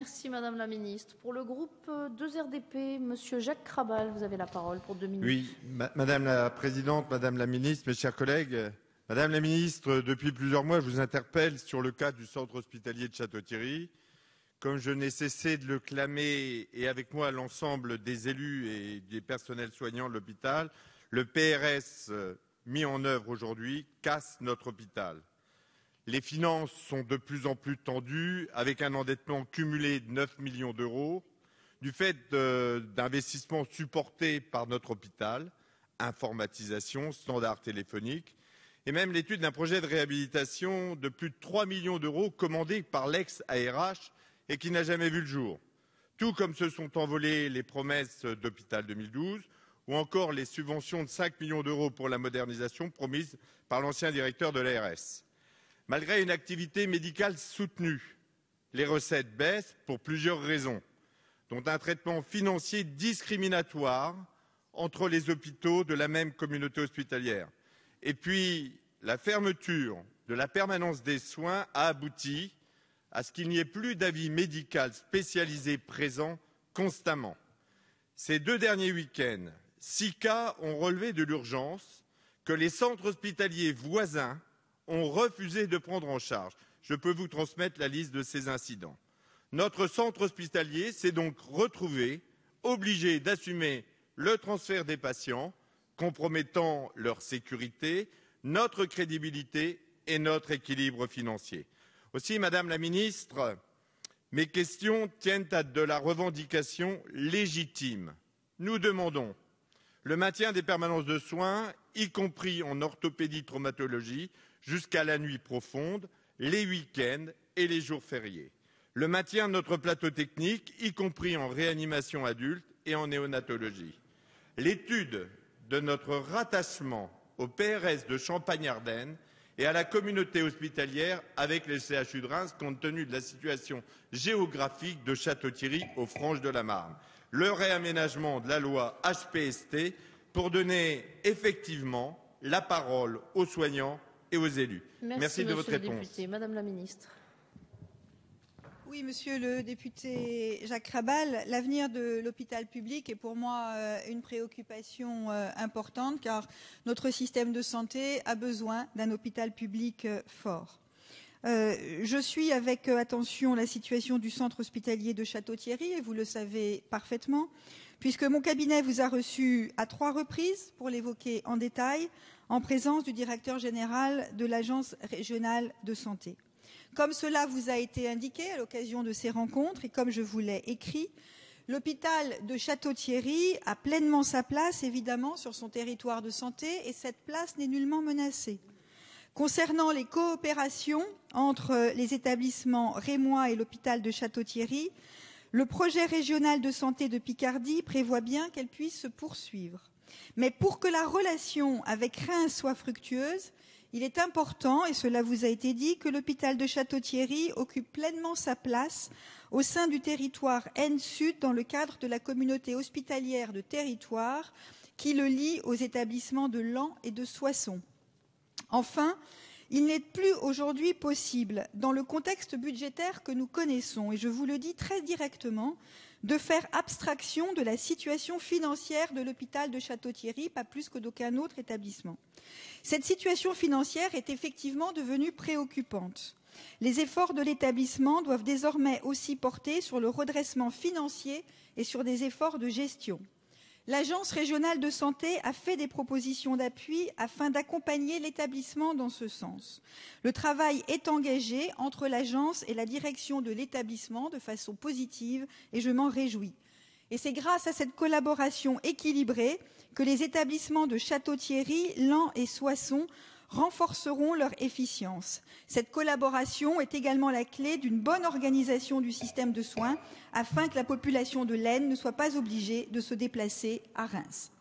Merci Madame la Ministre. Pour le groupe 2RDP, Monsieur Jacques Krabal, vous avez la parole pour 2 minutes. Oui, Madame la Présidente, Madame la Ministre, mes chers collègues. Madame la Ministre, depuis plusieurs mois, je vous interpelle sur le cas du centre hospitalier de Château-Thierry. Comme je n'ai cessé de le clamer, et avec moi l'ensemble des élus et des personnels soignants de l'hôpital, le PRS mis en œuvre aujourd'hui casse notre hôpital. Les finances sont de plus en plus tendues, avec un endettement cumulé de 9 millions d'euros, du fait d'investissements supportés par notre hôpital, informatisation, standards téléphoniques, et même l'étude d'un projet de réhabilitation de plus de 3 millions d'euros commandé par l'ex-ARH et qui n'a jamais vu le jour. Tout comme se sont envolées les promesses d'Hôpital 2012 ou encore les subventions de 5 millions d'euros pour la modernisation promises par l'ancien directeur de l'ARS. Malgré une activité médicale soutenue, les recettes baissent pour plusieurs raisons, dont un traitement financier discriminatoire entre les hôpitaux de la même communauté hospitalière. Et puis, la fermeture de la permanence des soins a abouti à ce qu'il n'y ait plus d'avis médical spécialisé présent constamment. Ces 2 derniers week-ends, 6 cas ont relevé de l'urgence que les centres hospitaliers voisins ont refusé de prendre en charge. Je peux vous transmettre la liste de ces incidents. Notre centre hospitalier s'est donc retrouvé obligé d'assumer le transfert des patients, compromettant leur sécurité, notre crédibilité et notre équilibre financier. Aussi, Madame la Ministre, mes questions tiennent à de la revendication légitime. Nous demandons le maintien des permanences de soins, y compris en orthopédie traumatologie, jusqu'à la nuit profonde, les week-ends et les jours fériés. Le maintien de notre plateau technique, y compris en réanimation adulte et en néonatologie. L'étude de notre rattachement au PRS de Champagne-Ardenne et à la communauté hospitalière avec les CHU de Reims, compte tenu de la situation géographique de Château-Thierry aux Franches de la Marne. Le réaménagement de la loi HPST pour donner effectivement la parole aux soignants et aux élus. Merci de votre réponse. Député. Madame la Ministre. Oui, Monsieur le député Jacques Krabal, l'avenir de l'hôpital public est pour moi une préoccupation importante car notre système de santé a besoin d'un hôpital public fort. Je suis avec attention la situation du centre hospitalier de Château-Thierry et vous le savez parfaitement, puisque mon cabinet vous a reçu à 3 reprises pour l'évoquer en détail, en présence du directeur général de l'Agence régionale de santé. Comme cela vous a été indiqué à l'occasion de ces rencontres et comme je vous l'ai écrit, l'hôpital de Château-Thierry a pleinement sa place, évidemment, sur son territoire de santé et cette place n'est nullement menacée. Concernant les coopérations entre les établissements rémois et l'hôpital de Château-Thierry, le projet régional de santé de Picardie prévoit bien qu'elle puisse se poursuivre. Mais pour que la relation avec Reims soit fructueuse, il est important, et cela vous a été dit, que l'hôpital de Château-Thierry occupe pleinement sa place au sein du territoire N-Sud dans le cadre de la communauté hospitalière de territoire qui le lie aux établissements de Laon et de Soissons. Enfin, il n'est plus aujourd'hui possible, dans le contexte budgétaire que nous connaissons, et je vous le dis très directement, de faire abstraction de la situation financière de l'hôpital de Château-Thierry, pas plus que d'aucun autre établissement. Cette situation financière est effectivement devenue préoccupante. Les efforts de l'établissement doivent désormais aussi porter sur le redressement financier et sur des efforts de gestion. L'Agence régionale de santé a fait des propositions d'appui afin d'accompagner l'établissement dans ce sens. Le travail est engagé entre l'agence et la direction de l'établissement de façon positive et je m'en réjouis. Et c'est grâce à cette collaboration équilibrée que les établissements de Château-Thierry, Laon et Soissons renforceront leur efficience. Cette collaboration est également la clé d'une bonne organisation du système de soins afin que la population de l'Aisne ne soit pas obligée de se déplacer à Reims.